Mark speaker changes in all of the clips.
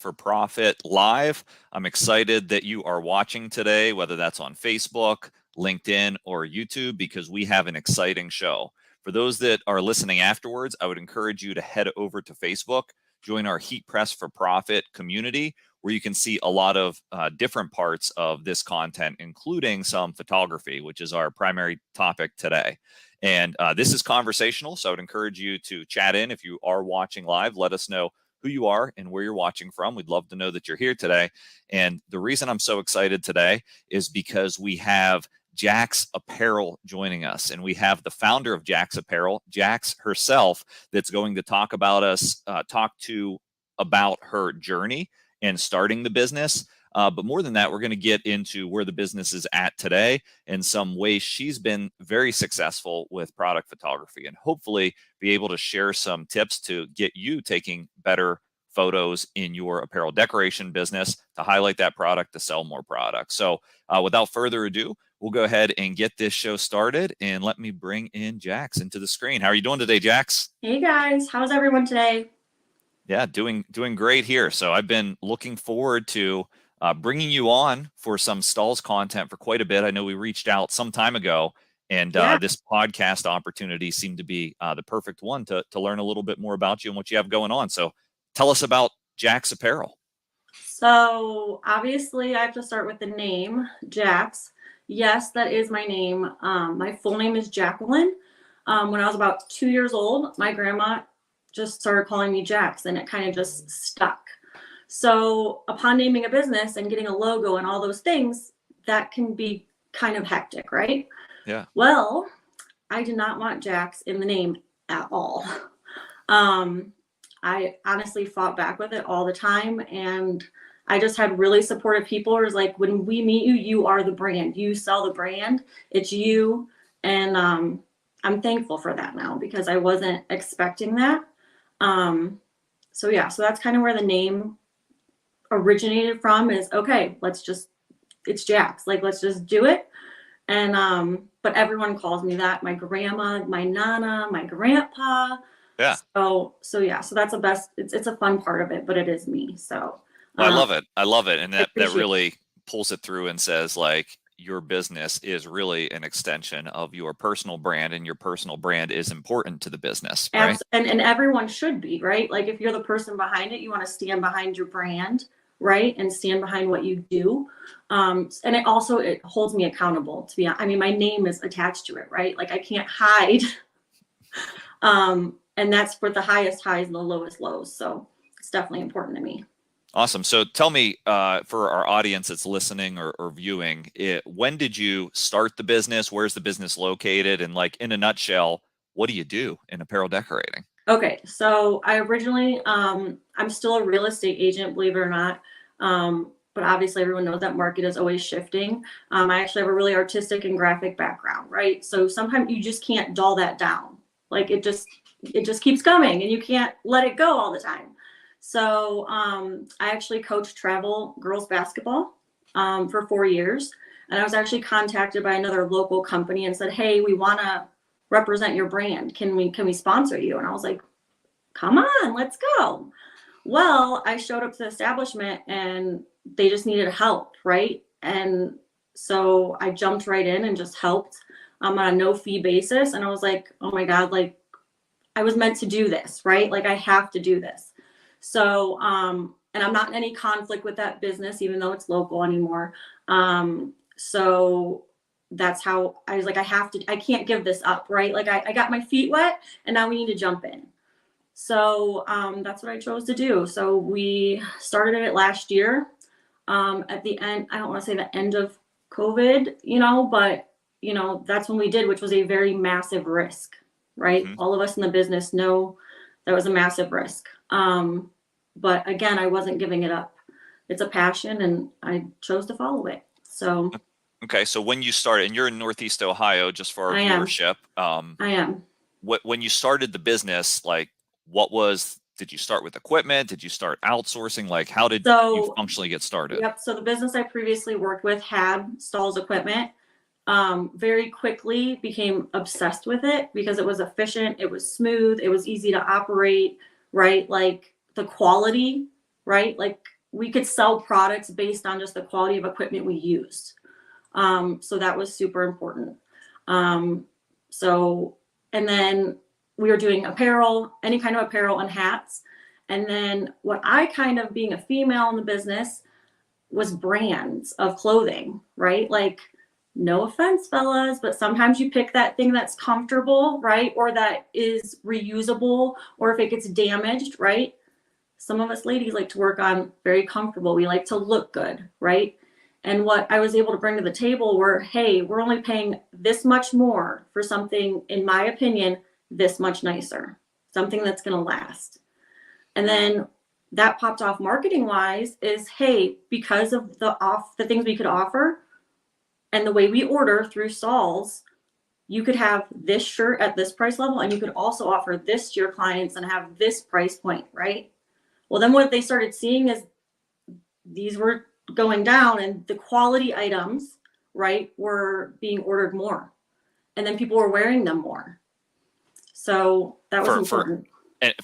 Speaker 1: for Profit live. I'm excited that you are watching today, whether that's on Facebook, LinkedIn, or YouTube, because we have an exciting show. For those that are listening afterwards, I would encourage you to head over to Facebook, join our Heat Press for Profit community, where you can see a lot of different parts of this content, including some photography, which is our primary topic today. And this is conversational, so I would encourage you to chat in. If you are watching live, let us know who you are and where you're watching from. We'd love to know that you're here today. And the reason I'm so excited today is because we have Jax Apparel joining us, and we have the founder of Jax Apparel, Jax herself, that's going to talk about her journey and starting the business. But more than that, we're going to get into where the business is at today and some ways she's been very successful with product photography, and hopefully be able to share some tips to get you taking better photos in your apparel decoration business to highlight that product, to sell more products. So without further ado, we'll go ahead and get this show started, and let me bring in Jax into the screen. How are you doing today, Jax?
Speaker 2: Hey guys, how's everyone today?
Speaker 1: Yeah, doing great here. So I've been looking forward to bringing you on for some stalls content for quite a bit. I know we reached out some time ago, and this podcast opportunity seemed to be the perfect one to learn a little bit more about you and what you have going on. So tell us about Jax Apparel.
Speaker 2: So obviously I have to start with the name, Jax. Yes, that is my name. My full name is Jacqueline. When I was about 2 years old, my grandma just started calling me Jax, and it kind of just stuck. So upon naming a business and getting a logo and all those things, that can be kind of hectic, right?
Speaker 1: Yeah.
Speaker 2: Well, I did not want Jax in the name at all. I honestly fought back with it all the time, and I just had really supportive people who was like, when we meet you, you are the brand. You sell the brand. It's you. And I'm thankful for that now, because I wasn't expecting that. So that's kind of where the name originated from, is okay, it's Jax, like, let's just do it. And but everyone calls me that, my grandma, my nana, my grandpa.
Speaker 1: Yeah.
Speaker 2: So that's the best. It's a fun part of it, but it is me. So
Speaker 1: I love it. And that really pulls it through and says, like, your business is really an extension of your personal brand, and your personal brand is important to the business, right?
Speaker 2: And everyone should be, right? Like, if you're the person behind it, you want to stand behind your brand, right? And stand behind what you do. And it holds me accountable, to be honest. I mean, my name is attached to it, right? Like, I can't hide. And that's for the highest highs and the lowest lows. So it's definitely important to me.
Speaker 1: Awesome. So tell me, for our audience that's listening or viewing, when did you start the business? Where's the business located? And, like, in a nutshell, what do you do in apparel decorating?
Speaker 2: Okay. So I originally, I'm still a real estate agent, believe it or not. But obviously everyone knows that market is always shifting. I actually have a really artistic and graphic background, right? So sometimes you just can't dull that down. Like, it just keeps coming, and you can't let it go all the time. So I actually coached travel girls basketball for 4 years. And I was actually contacted by another local company and said, hey, we want to represent your brand. Can we sponsor you? And I was like, come on, let's go. Well, I showed up to the establishment and they just needed help, right? And so I jumped right in and just helped on a no fee basis. And I was like, oh my God, like, I was meant to do this, right? Like, I have to do this. So, and I'm not in any conflict with that business, even though it's local anymore. So that's how I was like, I can't give this up, right? Like, I got my feet wet, and now we need to jump in. So that's what I chose to do. So we started it last year at the end. I don't want to say the end of COVID, but that's when we did, which was a very massive risk, right? Mm-hmm. All of us in the business know that was a massive risk. But again, I wasn't giving it up. It's a passion, and I chose to follow it. So.
Speaker 1: Okay. So when you started, and you're in Northeast Ohio, just for our viewership.
Speaker 2: I am.
Speaker 1: When you started the business, like, did you start with equipment? Did you start outsourcing? Like, how did you functionally get started?
Speaker 2: Yep. So the business I previously worked with had stalls equipment. Very quickly became obsessed with it because it was efficient. It was smooth. It was easy to operate, right? Like, the quality, right? Like, we could sell products based on just the quality of equipment we used. So that was super important. And then we were doing apparel, any kind of apparel and hats. And then what I kind of, being a female in the business, was brands of clothing, right? Like, no offense, fellas, but sometimes you pick that thing that's comfortable, right? Or that is reusable, or if it gets damaged, right? Some of us ladies like to work on very comfortable. We like to look good, right? And what I was able to bring to the table were, hey, we're only paying this much more for something, in my opinion, this much nicer, something that's going to last. And then that popped off marketing wise is, hey, because of the things we could offer and the way we order through stalls, you could have this shirt at this price level, and you could also offer this to your clients and have this price point, right? Well, then what they started seeing is these were going down, and the quality items, right, were being ordered more, and then people were wearing them more. So that was important.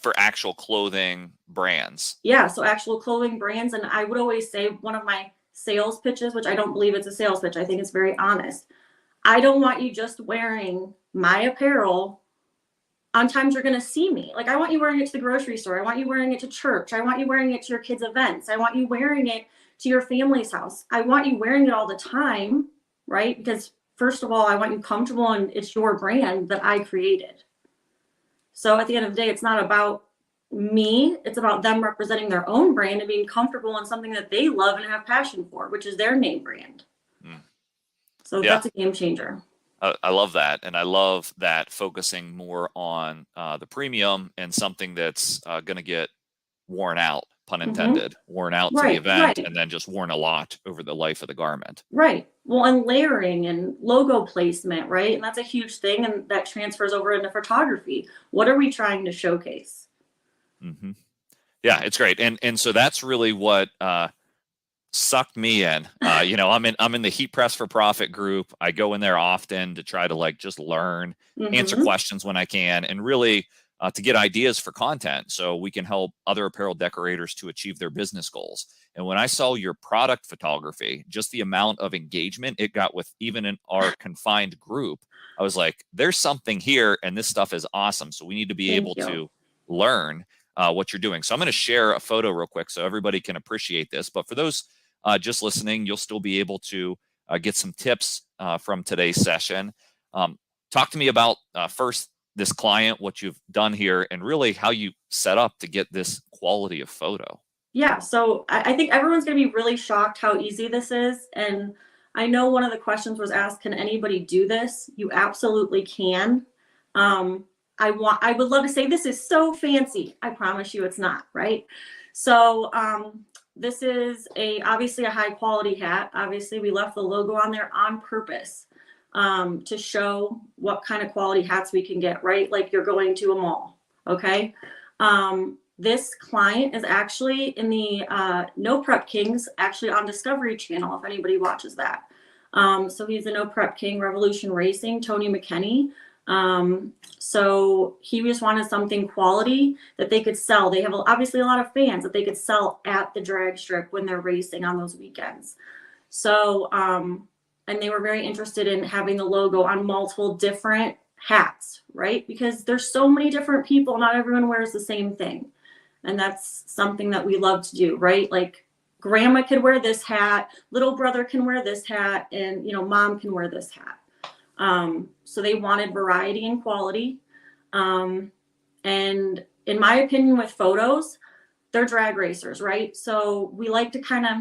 Speaker 1: For actual clothing brands.
Speaker 2: Yeah, so actual clothing brands. And I would always say, one of my sales pitches, which I don't believe it's a sales pitch, I think it's very honest. I don't want you just wearing my apparel on times you're going to see me. Like, I want you wearing it to the grocery store. I want you wearing it to church. I want you wearing it to your kids' events. I want you wearing it to your family's house. I want you wearing it all the time, right? Because first of all, I want you comfortable, and it's your brand that I created. So at the end of the day, it's not about me. It's about them representing their own brand and being comfortable in something that they love and have passion for, which is their name brand. So that's a game changer.
Speaker 1: I love that. And I love that focusing more on the premium and something that's going to get worn out, pun intended, worn out to the event, and then just worn a lot over the life of the garment. Right.
Speaker 2: Well, and layering and logo placement, right? And that's a huge thing. And that transfers over into photography. What are we trying to showcase?
Speaker 1: Yeah, it's great. And so that's really what sucked me in. I'm in the Heat Press for Profit group. I go in there often to try to just learn, answer questions when I can, and really to get ideas for content so we can help other apparel decorators to achieve their business goals. And when I saw your product photography, just the amount of engagement it got with even in our confined group, I was like, there's something here, and this stuff is awesome. So we need to be able to learn what you're doing. So I'm going to share a photo real quick so everybody can appreciate this. But for those just listening, you'll still be able to get some tips from today's session. Talk to me about first this client, what you've done here, and really how you set up to get this quality of photo.
Speaker 2: Yeah, so I think everyone's going to be really shocked how easy this is. And I know one of the questions was asked, can anybody do this? You absolutely can. I would love to say this is so fancy. I promise you it's not, right? So this is obviously a high quality hat. Obviously we left the logo on there on purpose to show what kind of quality hats we can get, right? Like you're going to a mall, okay? This client is actually in the No Prep Kings, actually on Discovery Channel, if anybody watches that. So he's a No Prep King, Revolution Racing, Tony McKenney. So he just wanted something quality that they could sell. They have obviously a lot of fans that they could sell at the drag strip when they're racing on those weekends. So, and they were very interested in having the logo on multiple different hats, right? Because there's so many different people, not everyone wears the same thing. And that's something that we love to do, right? Like grandma could wear this hat, little brother can wear this hat, and mom can wear this hat. So they wanted variety and quality. And in my opinion, with photos, they're drag racers, right? So we like to kind of,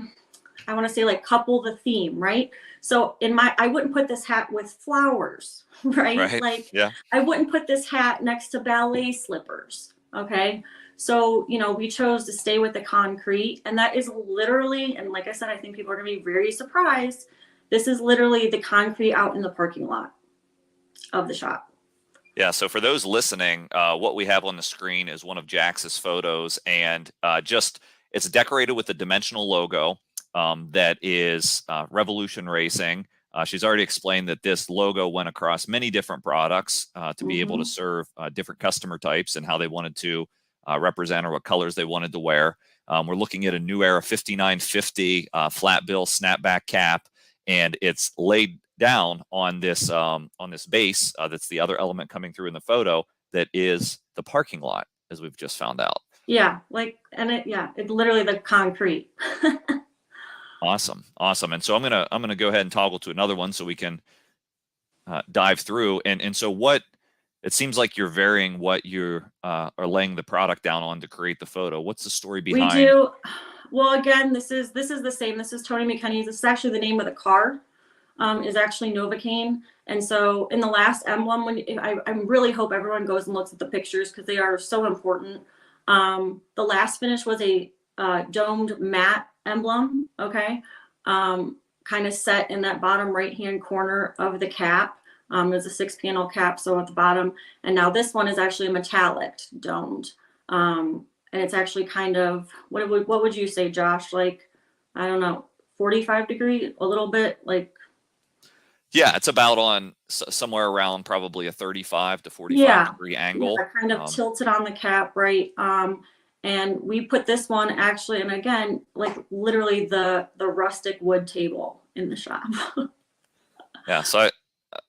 Speaker 2: I want to say couple the theme, right? So I wouldn't put this hat with flowers, right? I wouldn't put this hat next to ballet slippers. Okay. So, we chose to stay with the concrete, and that is literally, and like I said, I think people are going to be very surprised. This is literally the concrete out in the parking lot of the shop.
Speaker 1: Yeah. So for those listening, what we have on the screen is one of Jax's photos, and it's decorated with a dimensional logo that is Revolution Racing. She's already explained that this logo went across many different products to be able to serve different customer types and how they wanted to represent or what colors they wanted to wear. We're looking at a New Era 5950 flat bill snapback cap, and it's laid down on this base. That's the other element coming through in the photo. That is the parking lot, as we've just found out.
Speaker 2: Yeah, like, and it's literally the concrete.
Speaker 1: Awesome. And so I'm gonna go ahead and toggle to another one so we can dive through. And so what it seems like you're varying what you are laying the product down on to create the photo. What's the story behind?
Speaker 2: We do. Well, again, this is the same. This is Tony McKinney's. This is actually the name of the car. Is actually Novocaine. And so in the last emblem, I really hope everyone goes and looks at the pictures because they are so important. The last finish was a domed matte emblem, okay? Kind of set in that bottom right-hand corner of the cap. There's a 6-panel cap, so at the bottom. And now this one is actually a metallic domed. And it's actually kind of, what would you say, Josh? Like, I don't know, 45 degree, a little bit, like.
Speaker 1: Yeah, it's about on somewhere around probably a 35 to 45 degree angle.
Speaker 2: Yeah, kind of tilted on the cap, right? And we put this one actually, and again, like literally the rustic wood table in the shop.
Speaker 1: Yeah, so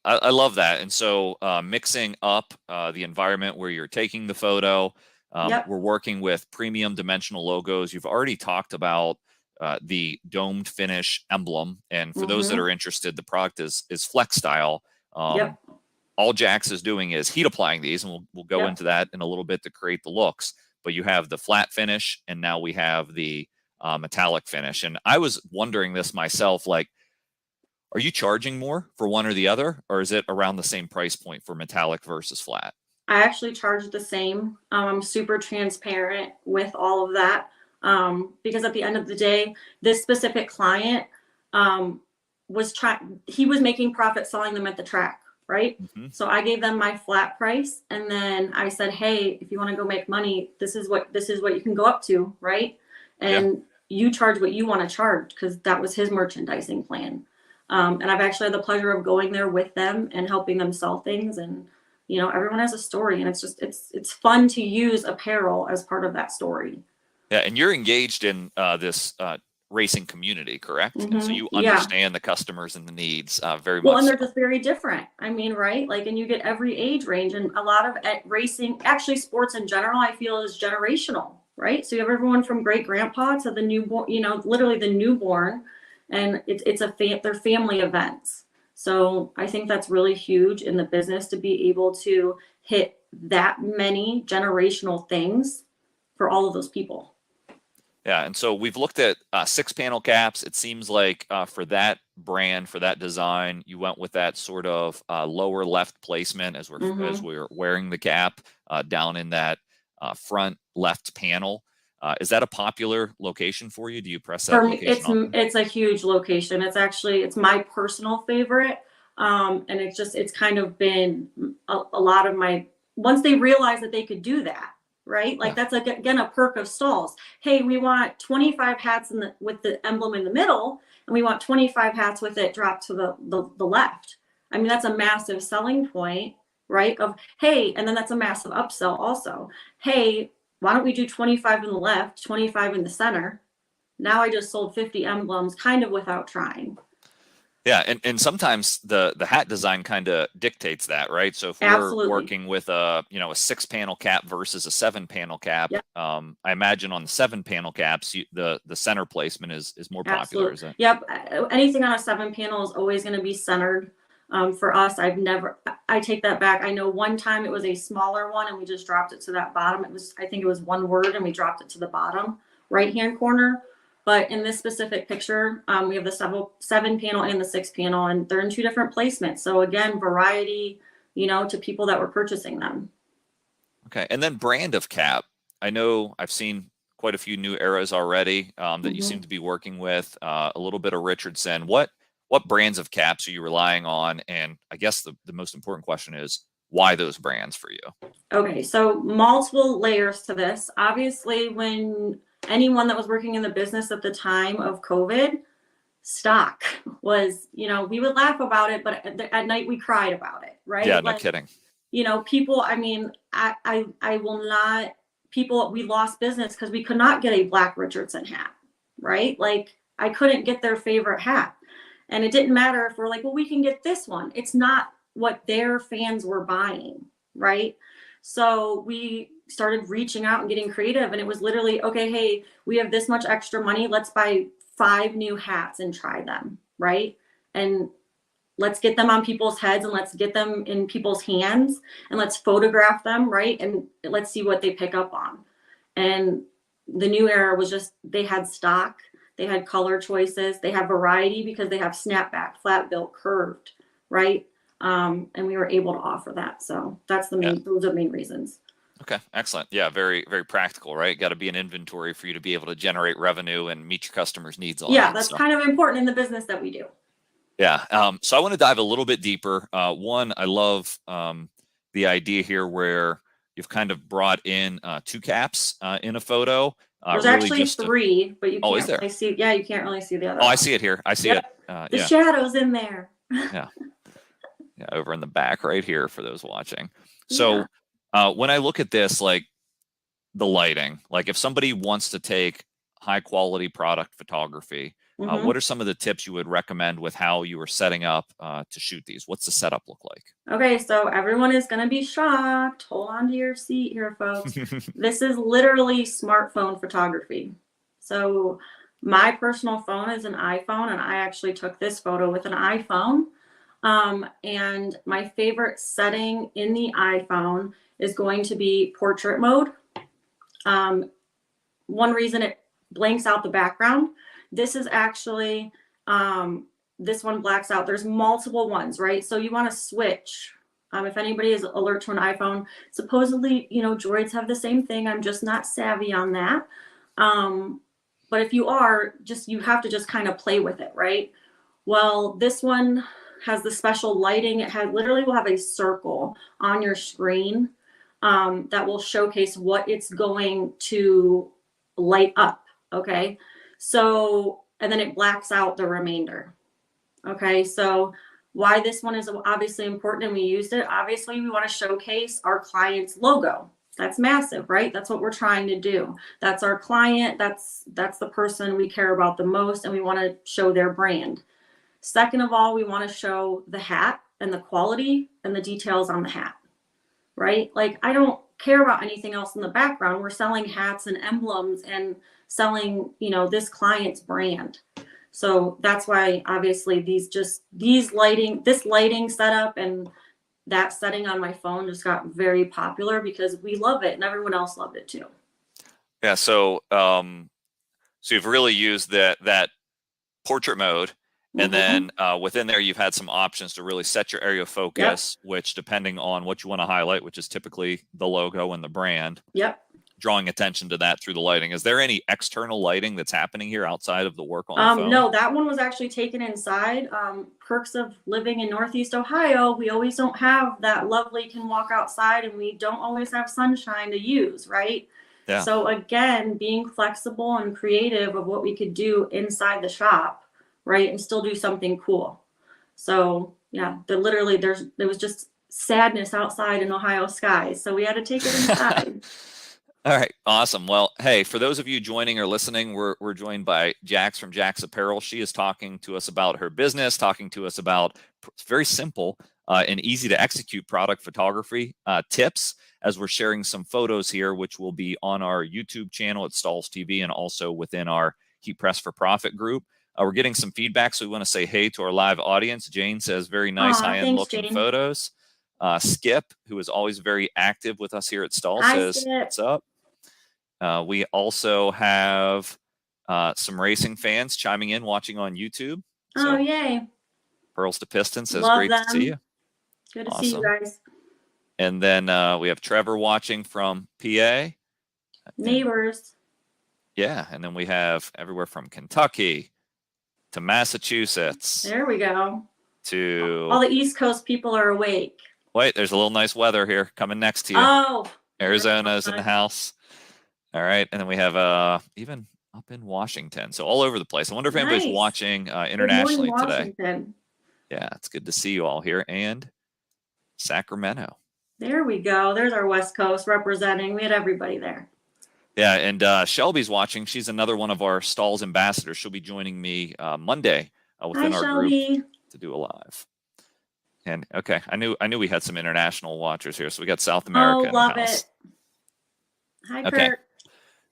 Speaker 1: I love that. And so mixing up the environment where you're taking the photo, we're working with premium dimensional logos. You've already talked about the domed finish emblem. And for those that are interested, the product is Flex Style. All Jax is doing is heat applying these, and we'll go into that in a little bit to create the looks. But you have the flat finish, and now we have the metallic finish. And I was wondering this myself, like, are you charging more for one or the other, or is it around the same price point for metallic versus flat?
Speaker 2: I actually charge the same. I'm super transparent with all of that. Because at the end of the day, this specific client he was making profit selling them at the track, right? So I gave them my flat price, and then I said, hey, if you want to go make money, this is what you can go up to, right? And you charge what you want to charge, because that was his merchandising plan. And I've actually had the pleasure of going there with them and helping them sell things. And everyone has a story, and it's fun to use apparel as part of that story.
Speaker 1: Yeah, and you're engaged in this racing community, correct? And so you understand the customers and the needs very much.
Speaker 2: Well, and they're just very different. I mean, right? Like, and you get every age range, and a lot of racing, actually sports in general, I feel is generational, right? So you have everyone from great grandpa to the newborn, literally the newborn, and they're family events. So I think that's really huge in the business to be able to hit that many generational things for all of those people.
Speaker 1: Yeah, and so we've looked at 6-panel caps. It seems like for that brand, for that design, you went with that sort of lower left placement as we're wearing the cap down in that front left panel. Is that a popular location for you? Do you press that location?
Speaker 2: It's a huge location. It's my personal favorite, and it's kind of been a lot of my. Once they realized that they could do that. Right? Like that's again a perk of stalls. Hey, we want 25 hats with the emblem in the middle, and we want 25 hats with it dropped to the left. I mean, that's a massive selling point, right? Of hey, and then that's a massive upsell also. Hey, why don't we do 25 in the left, 25 in the center? Now I just sold 50 emblems kind of without trying.
Speaker 1: Yeah, and sometimes the hat design kind of dictates that, right? So if we're working with a 6-panel cap versus a 7-panel cap, I imagine on the 7-panel caps, the center placement is more popular, isn't it?
Speaker 2: Yep, anything on a 7-panel is always going to be centered. For us, I take that back. I know one time it was a smaller one, and we just dropped it to that bottom. I think it was one word, and we dropped it to the bottom right-hand corner. But in this specific picture, we have the 7-panel and the 6-panel, and they're in 2 different placements. So again, variety, to people that were purchasing them.
Speaker 1: Okay, and then brand of cap. I know I've seen quite a few New Eras already that you seem to be working with. A little bit of Richardson. What brands of caps are you relying on? And I guess the most important question is, why those brands for you?
Speaker 2: Okay, so multiple layers to this. Obviously, when anyone that was working in the business at the time of COVID, stock was, we would laugh about it, but at night we cried about it, right?
Speaker 1: Yeah, no kidding.
Speaker 2: People, I mean, I will not we lost business because we could not get a black Richardson hat, right? Like I couldn't get their favorite hat. And it didn't matter if we're like, well, we can get this one. It's not what their fans were buying, right? So we started reaching out and getting creative. And it was literally, okay, hey, we have this much extra money. Let's buy 5 new hats and try them, right? And let's get them on people's heads and let's get them in people's hands and let's photograph them, right? And let's see what they pick up on. And the new era was just, they had stock, they had color choices, they have variety because they have snapback, flat built, curved, right? And we were able to offer that. So that's the main, those are the main reasons.
Speaker 1: Okay, excellent. Yeah, very, very practical, right? Got to be an inventory for you to be able to generate revenue and meet your customers' needs.
Speaker 2: That's kind of important in the business that we do.
Speaker 1: Yeah. So I want to dive a little bit deeper. One, I love the idea here where you've kind of brought in 2 caps in a photo.
Speaker 2: There's really actually 3, but you can't really see. Yeah, you can't really see the other.
Speaker 1: I see it here. I see it.
Speaker 2: The shadows in there.
Speaker 1: Yeah, over in the back right here for those watching. So when I look at this, like the lighting, like if somebody wants to take high quality product photography, what are some of the tips you would recommend with how you are setting up to shoot these? What's the setup look like?
Speaker 2: Okay, so everyone is going to be shocked. Hold on to your seat here, folks. This is literally smartphone photography. So my personal phone is an iPhone, and I actually took this photo with an iPhone. And my favorite setting in the iPhone is going to be portrait mode. One reason it blanks out the background. This is actually, this one blacks out. There's multiple ones, right? So you want to switch. If anybody is alert to an iPhone, supposedly, Droids have the same thing. I'm just not savvy on that. But if you are, you have to just kind of play with it, right? Well, this one has the special lighting. It literally will have a circle on your screen that will showcase what it's going to light up, okay? So, and then it blacks out the remainder. Okay, so why this one is obviously important and we used it, obviously we want to showcase our client's logo. That's massive, right? That's what we're trying to do. That's our client. That's the person we care about the most, and we want to show their brand. Second of all, we want to show the hat and the quality and the details on the hat, right? Like I don't care about anything else in the background. We're selling hats and emblems and selling, this client's brand. So that's why obviously this lighting setup and that setting on my phone just got very popular because we love it and everyone else loved it too.
Speaker 1: Yeah. So, so you've really used that portrait mode. And then within there, you've had some options to really set your area of focus, which depending on what you want to highlight, which is typically the logo and the brand, drawing attention to that through the lighting. Is there any external lighting that's happening here outside of the work on the phone?
Speaker 2: No, that one was actually taken inside. Perks of living in Northeast Ohio, we always don't have that lovely can walk outside and we don't always have sunshine to use, right? Yeah. So again, being flexible and creative of what we could do inside the shop, right, and still do something cool. So yeah, there was just sadness outside in Ohio skies, so we had to take it inside.
Speaker 1: All right, awesome. Well, hey, for those of you joining or listening, we're joined by Jax from Jax Apparel. She is talking to us about her business, talking to us about very simple and easy to execute product photography tips, as we're sharing some photos here, which will be on our YouTube channel at Stalls TV and also within our Heat Press for Profit group. We're getting some feedback, so we want to say hey to our live audience. Jane says, very nice, high-end looking photos. Skip, who is always very active with us here at Stalls, says, what's up? We also have some racing fans chiming in, watching on YouTube. So,
Speaker 2: yay.
Speaker 1: Pearls to Pistons says, great to see you.
Speaker 2: Good to see you guys.
Speaker 1: And then we have Trevor watching from PA.
Speaker 2: Neighbors.
Speaker 1: Yeah, and then we have everywhere from Kentucky to Massachusetts.
Speaker 2: There we go.
Speaker 1: To
Speaker 2: all the East Coast people are awake.
Speaker 1: Wait, there's a little nice weather here coming next to you.
Speaker 2: Oh.
Speaker 1: Arizona's in the house. All right, and then we have even up in Washington, so all over the place. I wonder if anybody's watching internationally today. Yeah, it's good to see you all here, and Sacramento.
Speaker 2: There we go. There's our West Coast representing. We had everybody there.
Speaker 1: Yeah, and Shelby's watching. She's another one of our stalls ambassadors. She'll be joining me Monday
Speaker 2: Hi,
Speaker 1: within our group
Speaker 2: Shelby.
Speaker 1: to do a live. And okay, I knew we had some international watchers here, so we got South
Speaker 2: Oh,
Speaker 1: America in the
Speaker 2: love
Speaker 1: house.
Speaker 2: it. Hi,
Speaker 1: Okay,
Speaker 2: Kurt.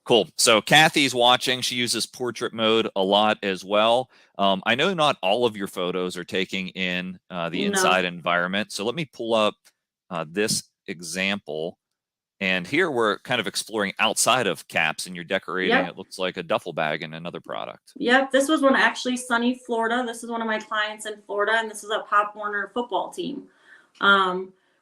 Speaker 1: cool. So Kathy's watching. She uses portrait mode a lot as well. I know not all of your photos are taking in the inside
Speaker 2: No.
Speaker 1: environment. So let me pull up this example. And here we're kind of exploring outside of caps, and you're decorating,
Speaker 2: Yep.
Speaker 1: it looks like a duffel bag in another product.
Speaker 2: Yep. This was one actually sunny Florida. This is one of my clients in Florida, and this is a Pop Warner football team.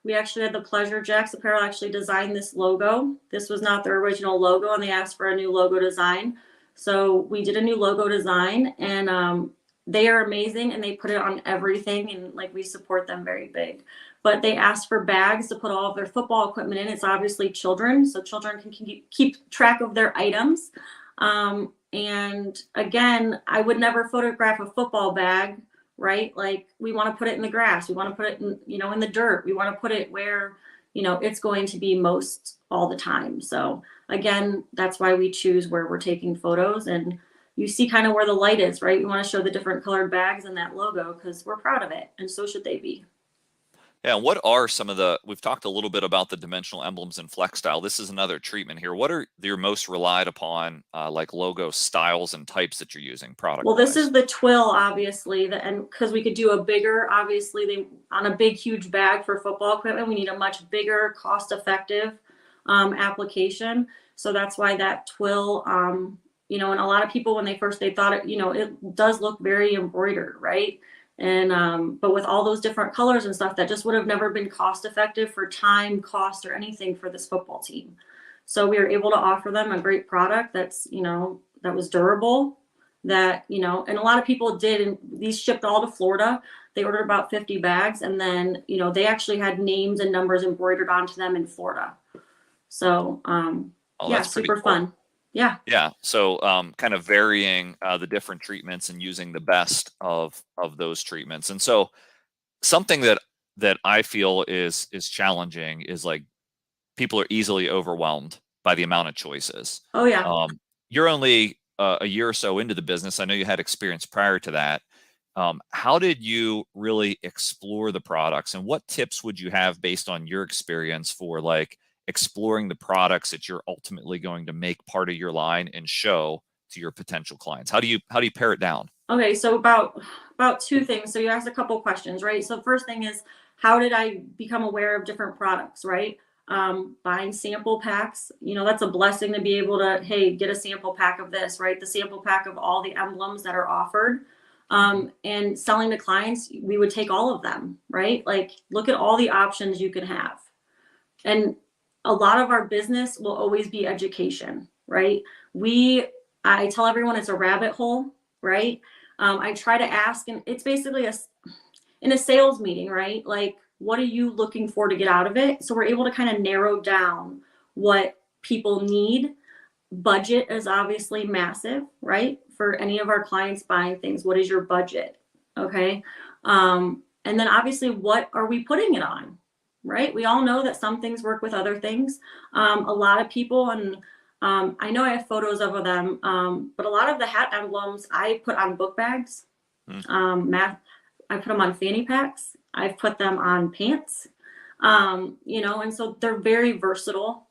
Speaker 2: We actually had the pleasure, Jax Apparel actually designed this logo. This was not their original logo, and they asked for a new logo design. So we did a new logo design, and they are amazing, and they put it on everything, and like we support them very big. But they asked for bags to put all of their football equipment in. It's obviously children, so children can keep track of their items. And again, I would never photograph a football bag, right? Like we want to put it in the grass. We want to put it in, in the dirt. We want to put it where, it's going to be most all the time. So again, that's why we choose where we're taking photos, and you see kind of where the light is, right? We want to show the different colored bags and that logo because we're proud of it, and so should they be.
Speaker 1: Yeah, and what are some of we've talked a little bit about the dimensional emblems and flex style. This is another treatment here. What are your most relied upon like logo styles and types that you're using product
Speaker 2: Well, this
Speaker 1: wise?
Speaker 2: is the twill, obviously, and because we could do a bigger, obviously, on a big, huge bag for football equipment, we need a much bigger, cost-effective application. So that's why that twill, and a lot of people when they thought it, it does look very embroidered, right? And but with all those different colors and stuff, that just would have never been cost-effective for time, cost, or anything for this football team. So we were able to offer them a great product that's, that was durable, that, and a lot of people did, and these shipped all to Florida. They ordered about 50 bags, and then, they actually had names and numbers embroidered onto them in Florida. So, yeah, super
Speaker 1: cool.
Speaker 2: fun. Yeah.
Speaker 1: Yeah. So kind of varying the different treatments and using the best of those treatments. And so something that I feel is challenging is like people are easily overwhelmed by the amount of choices.
Speaker 2: Oh, yeah.
Speaker 1: You're only a year or so into the business. I know you had experience prior to that. How did you really explore the products, and what tips would you have based on your experience for like exploring the products that you're ultimately going to make part of your line and show to your potential clients? How do you pare it down?
Speaker 2: Okay, so about two things. So you asked a couple questions, right? So first thing is, how did I become aware of different products, right? Buying sample packs, that's a blessing to be able to, hey, get a sample pack of this, right? The sample pack of all the emblems that are offered. And selling to clients, we would take all of them, right? Like, look at all the options you can have. And a lot of our business will always be education, right? I tell everyone it's a rabbit hole, right? I try to ask, and it's basically in a sales meeting, right? Like, what are you looking for to get out of it? So we're able to kind of narrow down what people need. Budget is obviously massive, right? For any of our clients buying things, what is your budget? Okay. And then obviously, what are we putting it on, right? We all know that some things work with other things. A lot of people, and I know I have photos of them, but a lot of the hat emblems I put on book bags. I put them on fanny packs. I've put them on pants, and so they're very versatile.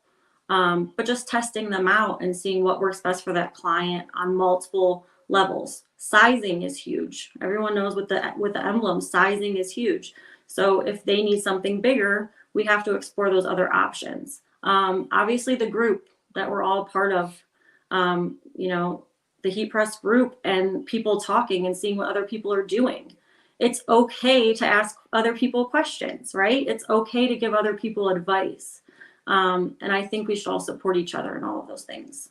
Speaker 2: But just testing them out and seeing what works best for that client on multiple levels. Sizing is huge. Everyone knows with the emblems, sizing is huge. So if they need something bigger, we have to explore those other options. Obviously, the group that we're all part of, the Heat Press group, and people talking and seeing what other people are doing. It's okay to ask other people questions, right? It's okay to give other people advice. And I think we should all support each other in all of those things.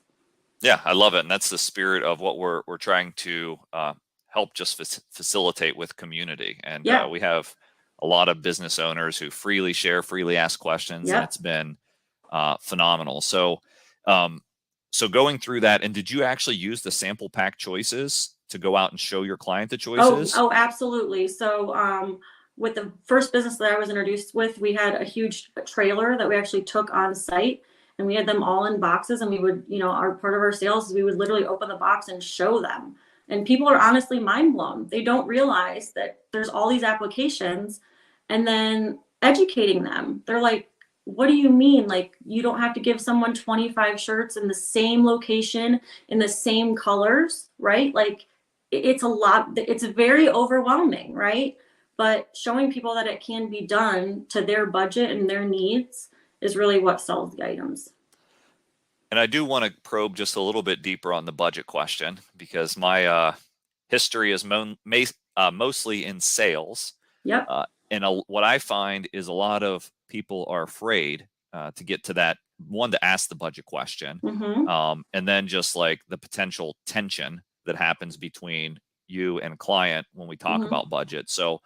Speaker 1: Yeah, I love it. And that's the spirit of what we're trying to help just facilitate with community. And
Speaker 2: Yeah.
Speaker 1: We have a lot of business owners who freely share, freely ask questions,
Speaker 2: Yep.
Speaker 1: and it's been phenomenal. So, so going through that, and did you actually use the sample pack choices to go out and show your client the choices?
Speaker 2: Oh, absolutely. So with the first business that I was introduced with, we had a huge trailer that we actually took on site, and we had them all in boxes, and we would, our part of our sales is we would literally open the box and show them. And people are honestly mind blown. They don't realize that there's all these applications, and then educating them. They're like, what do you mean? Like, you don't have to give someone 25 shirts in the same location, in the same colors, right? Like, it's a lot. It's very overwhelming, right? But showing people that it can be done to their budget and their needs is really what sells the items.
Speaker 1: And I do want to probe just a little bit deeper on the budget question, because my history is mostly in sales.
Speaker 2: Yep.
Speaker 1: What I find is a lot of people are afraid to get to that one, to ask the budget question, and then just like the potential tension that happens between you and client when we talk about budget. So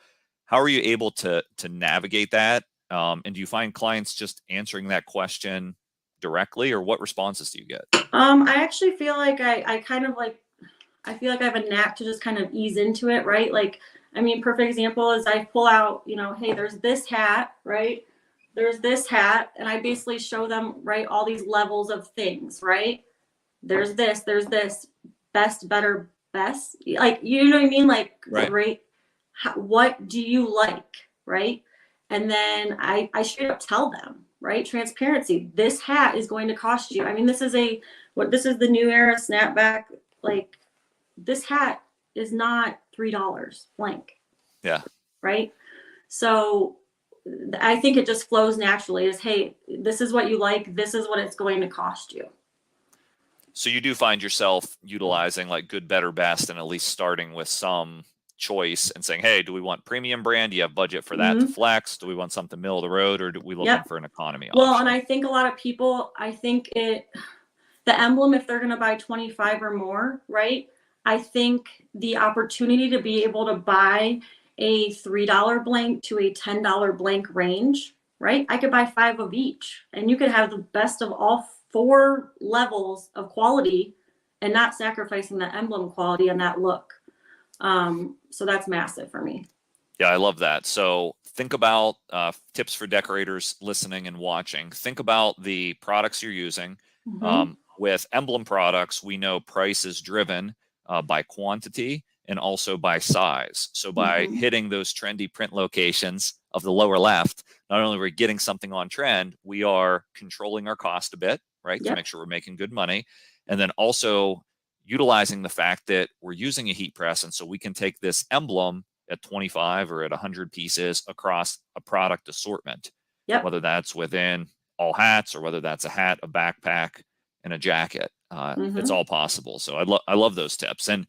Speaker 1: how are you able to navigate that? And do you find clients just answering that question directly, or what responses do you get?
Speaker 2: I actually feel like I feel like I have a knack to just kind of ease into it, right? Like, I mean, perfect example is I pull out, hey, there's this hat, right? There's this hat, and I basically show them, right, all these levels of things, right? There's this, best, better, best. Like, you know what I mean? Like, right. What do you like, right? And then I straight up tell them, right? Transparency. This hat is going to cost you. I mean, this is the new era snapback. Like, this hat is not $3 blank.
Speaker 1: Yeah.
Speaker 2: Right. So I think it just flows naturally is, hey, this is what you like. This is what it's going to cost you.
Speaker 1: So you do find yourself utilizing like good, better, best, and at least starting with some choice and saying, hey, do we want premium brand? Do you have budget for that to flex? Do we want something middle of the road, or do we looking for an economy option?
Speaker 2: Well, and I think a lot of people, the emblem, if they're going to buy 25 or more, right? I think the opportunity to be able to buy a $3 blank to a $10 blank range, right? I could buy 5 of each, and you could have the best of all 4 levels of quality and not sacrificing that emblem quality and that look. So that's massive for me.
Speaker 1: Yeah, I love that. So think about tips for decorators listening and watching. Think about the products you're using. With emblem products, we know price is driven by quantity and also by size. So by hitting those trendy print locations of the lower left, not only are we getting something on trend, we are controlling our cost a bit, right? To make sure we're making good money. And then also utilizing the fact that we're using a heat press. And so we can take this emblem at 25 or at 100 pieces across a product assortment, whether that's within all hats or whether that's a hat, a backpack, and a jacket. It's all possible. So I love those tips. And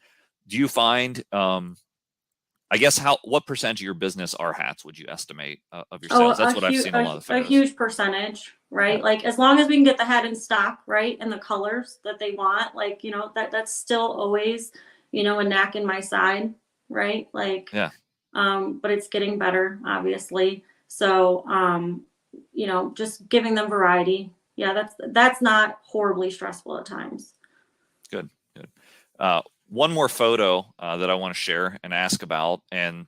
Speaker 1: do you find, I guess, what percentage of your business are hats, would you estimate, of your sales? That's what I've seen a lot of photos.
Speaker 2: A huge percentage, right? Yeah. Like, as long as we can get the hat in stock, right, and the colors that they want, like, that's still always, a knack in my side, right? Like, but it's getting better, obviously. So, just giving them variety. Yeah, that's not horribly stressful at times.
Speaker 1: Good. One more photo that I want to share and ask about, and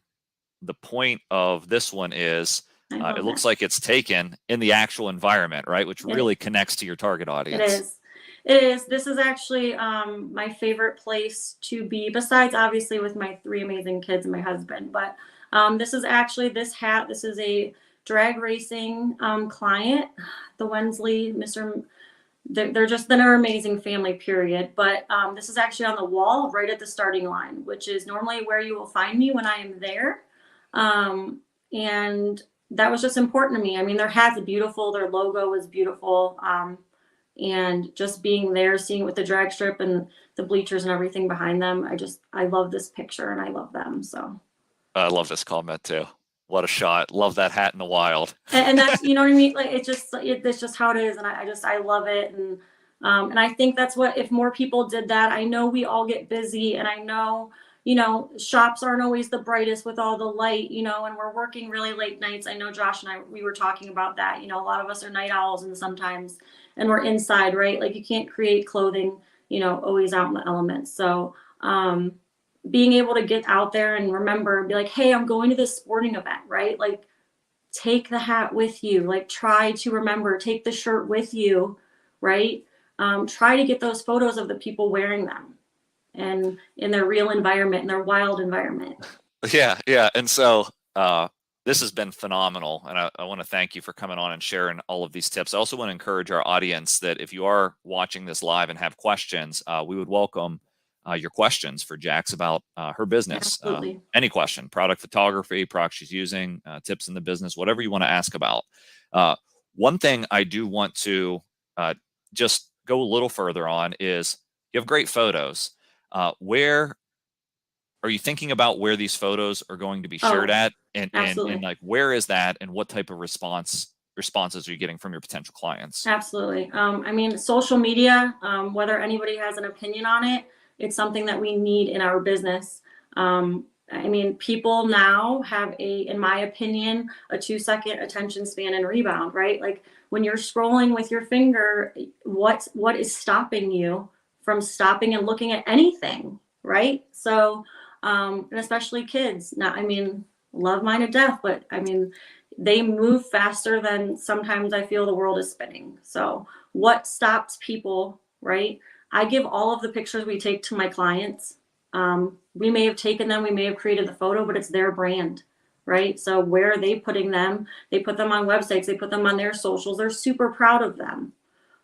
Speaker 1: the point of this one is it looks like it's taken in the actual environment, right? Which really connects to your target audience.
Speaker 2: It is. This is actually my favorite place to be, besides obviously with my 3 amazing kids and my husband. But this is actually this hat. This is a drag racing client, the Wensley, they're an amazing family, period. But this is actually on the wall right at the starting line, which is normally where you will find me when I am there. And that was just important to me. I mean, their hat's beautiful. Their logo is beautiful. And just being there, seeing it with the drag strip and the bleachers and everything behind them, I love this picture and I love them. So
Speaker 1: I love this comment too. What a shot. Love that hat in the wild.
Speaker 2: And that's, you know what I mean? Like, it's just how it is. And I love it. And I think that's what, if more people did that, I know we all get busy, and I know, shops aren't always the brightest with all the light, and we're working really late nights. I know Josh and we were talking about that. A lot of us are night owls, and sometimes, and we're inside, right? Like, you can't create clothing, always out in the elements. So, being able to get out there and remember and be like, hey, I'm going to this sporting event, right? Like, take the hat with you, like, try to remember, take the shirt with you right? Try to get those photos of the people wearing them and in their real environment, in their wild environment.
Speaker 1: Yeah, yeah. And so this has been phenomenal. And I want to thank you for coming on and sharing all of these tips. I also want to encourage our audience that if you are watching this live and have questions, we would welcome your questions for Jax about her business.
Speaker 2: Absolutely.
Speaker 1: Any question, product photography, products she's using, tips in the business, whatever you want to ask about. One thing I do want to just go a little further on is you have great photos. Where are you thinking about where these photos are going to be shared at, and like where is that, and what type of responses are you getting from your potential clients?
Speaker 2: Absolutely. I mean, social media, whether anybody has an opinion on it, it's something that we need in our business. I mean, people now have in my opinion, a 2-second attention span and rebound, right? Like when you're scrolling with your finger, what is stopping you from stopping and looking at anything, right? So, and especially kids. Now, I mean, love mine to death, but I mean, they move faster than sometimes I feel the world is spinning. So what stops people, right? I give all of the pictures we take to my clients. We may have taken them, we may have created the photo, but it's their brand, right? So where are they putting them? They put them on websites, they put them on their socials. They're super proud of them.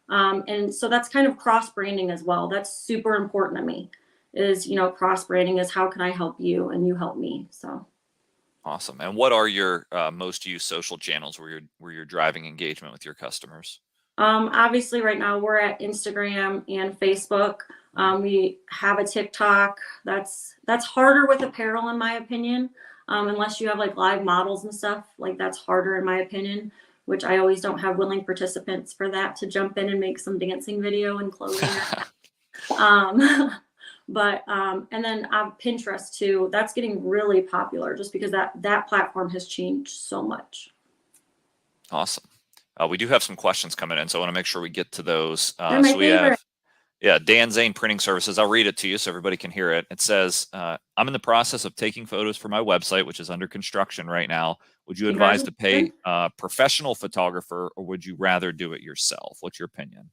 Speaker 2: And so that's kind of cross branding as well. That's super important to me is, you know, cross branding is how can I help you and you help me. So.
Speaker 1: Awesome. And what are your most used social channels where you're driving engagement with your customers?
Speaker 2: Obviously right now we're at Instagram and Facebook. We have a TikTok. That's harder with apparel in my opinion. Unless you have like live models and stuff, like that's harder in my opinion, which I always don't have willing participants for that to jump in and make some dancing video and clothing. But and then Pinterest too. That's getting really popular just because that platform has changed so much.
Speaker 1: Awesome. We do have some questions coming in, so I want to make sure we get to those.
Speaker 2: They're my favorite.
Speaker 1: Yeah, Dan Zane Printing Services. I'll read it to you so everybody can hear it. It says, I'm in the process of taking photos for my website, which is under construction right now. Would you advise to pay a professional photographer, or would you rather do it yourself? What's your opinion?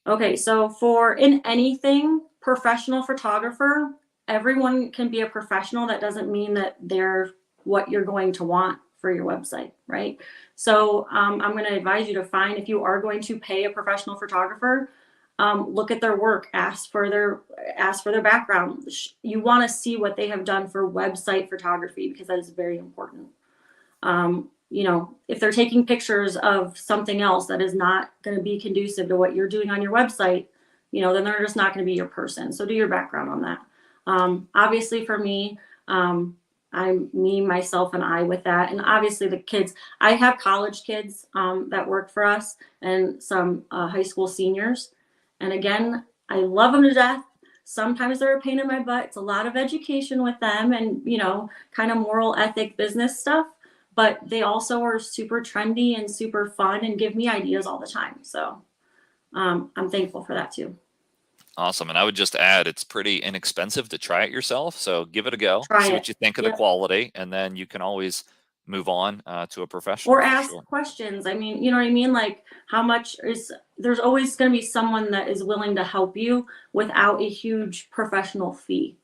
Speaker 2: Okay, so for in anything, professional photographer, everyone can be a professional. That doesn't mean that they're what you're going to want for your website, right? So I'm going to advise you to find, if you are going to pay a professional photographer, look at their work, ask for their background. You want to see what they have done for website photography because that is very important. You know, if they're taking pictures of something else that is not going to be conducive to what you're doing on your website, you know, then they're just not going to be your person. So do your background on that. Obviously for me, I'm me, myself, and I with that. And obviously the kids, I have college kids that work for us and some high school seniors. And again, I love them to death. Sometimes they're a pain in my butt. It's a lot of education with them and, you know, kind of moral ethic business stuff. But they also are super trendy and super fun and give me ideas all the time. So I'm thankful for that too.
Speaker 1: Awesome. And I would just add, it's pretty inexpensive to try it yourself. So give it a go, see what you think of the quality, and then you can always move on to a professional.
Speaker 2: Or ask questions. I mean, you know what I mean? Like how much there's always going to be someone that is willing to help you without a huge professional fee.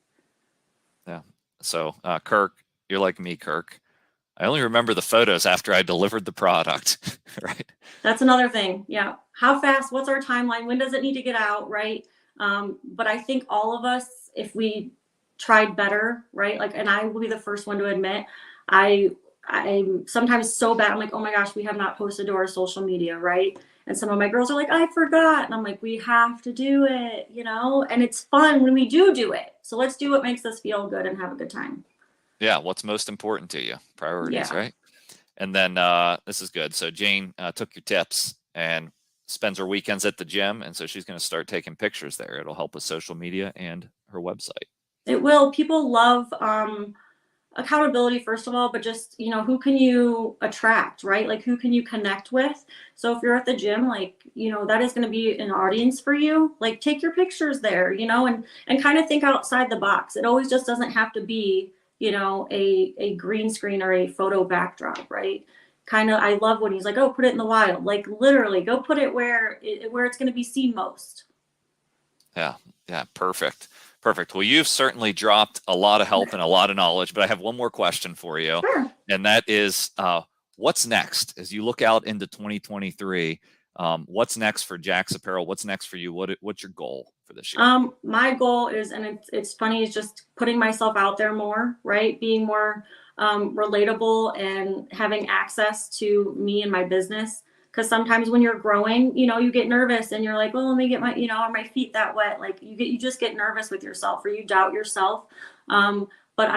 Speaker 1: Yeah. So Kirk, you're like me, Kirk. I only remember the photos after I delivered the product, right?
Speaker 2: That's another thing. Yeah. How fast? What's our timeline? When does it need to get out? Right. But I think all of us, if we tried better, right? Like, and I will be the first one to admit, I'm sometimes so bad. I'm like, oh my gosh, we have not posted to our social media, right? And some of my girls are like, I forgot. And I'm like, we have to do it, you know? And it's fun when we do it. So let's do what makes us feel good and have a good time.
Speaker 1: Yeah. What's most important to you? Priorities, right? And then this is good. So Jane took your tips and spends her weekends at the gym. And so she's going to start taking pictures there. It'll help with social media and her website.
Speaker 2: It will. People love accountability, first of all, but just, you know, who can you attract, right? Like who can you connect with? So if you're at the gym, like, you know, that is going to be an audience for you. Like take your pictures there, you know, and kind of think outside the box. It always just doesn't have to be, you know, a green screen or a photo backdrop, right? I love when he's like, oh, put it in the wild. Like literally go put it where it's going to be seen most.
Speaker 1: Yeah. Yeah. Perfect. Perfect. Well, you've certainly dropped a lot of help and a lot of knowledge, but I have one more question for you.
Speaker 2: Sure.
Speaker 1: And that is, what's next as you look out into 2023? What's next for Jax Apparel? What's next for you? What's your goal for this year?
Speaker 2: My goal is, and it's funny, is just putting myself out there more, right? Being more relatable and having access to me and my business. Because sometimes when you're growing, you get nervous and you're like, well, let me get my, are my feet that wet? Like you just get nervous with yourself or you doubt yourself. But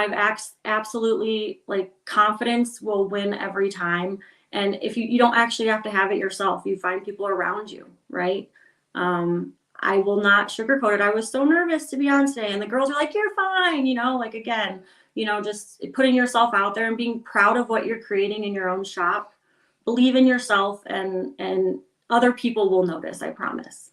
Speaker 2: absolutely, like, confidence will win every time. And if you don't actually have to have it yourself, you find people around you, right? I will not sugarcoat it. I was so nervous to be on today, and the girls are like, you're fine, like, again, just putting yourself out there and being proud of what you're creating in your own shop. Believe in yourself, and other people will notice, I promise.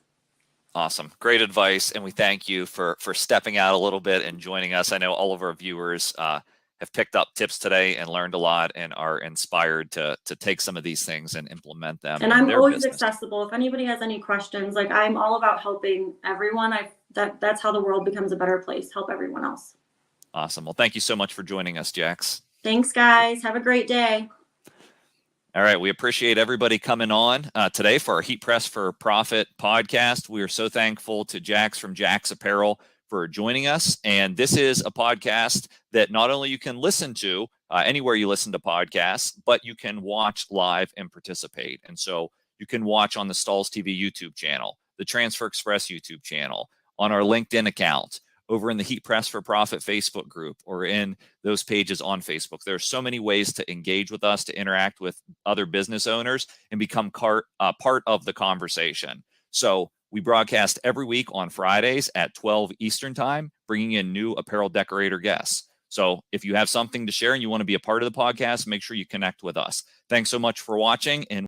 Speaker 1: Awesome. Great advice. And we thank you for stepping out a little bit and joining us. I know all of our viewers have picked up tips today and learned a lot and are inspired to take some of these things and implement them.
Speaker 2: And I'm always accessible. If anybody has any questions, like, I'm all about helping everyone. That's how the world becomes a better place. Help everyone else.
Speaker 1: Awesome. Well, thank you so much for joining us, Jax.
Speaker 2: Thanks, guys. Have a great day.
Speaker 1: All right. We appreciate everybody coming on today for our Heat Press for Profit podcast. We are so thankful to Jax from Jax Apparel for joining us. And this is a podcast that not only you can listen to anywhere you listen to podcasts, but you can watch live and participate. And so you can watch on the Stalls TV YouTube channel, the Transfer Express YouTube channel, on our LinkedIn account, over in the Heat Press for Profit Facebook group, or in those pages on Facebook. There are so many ways to engage with us, to interact with other business owners, and become part of the conversation. So we broadcast every week on Fridays at 12 Eastern time, bringing in new apparel decorator guests. So if you have something to share and you want to be a part of the podcast, make sure you connect with us. Thanks so much for watching. And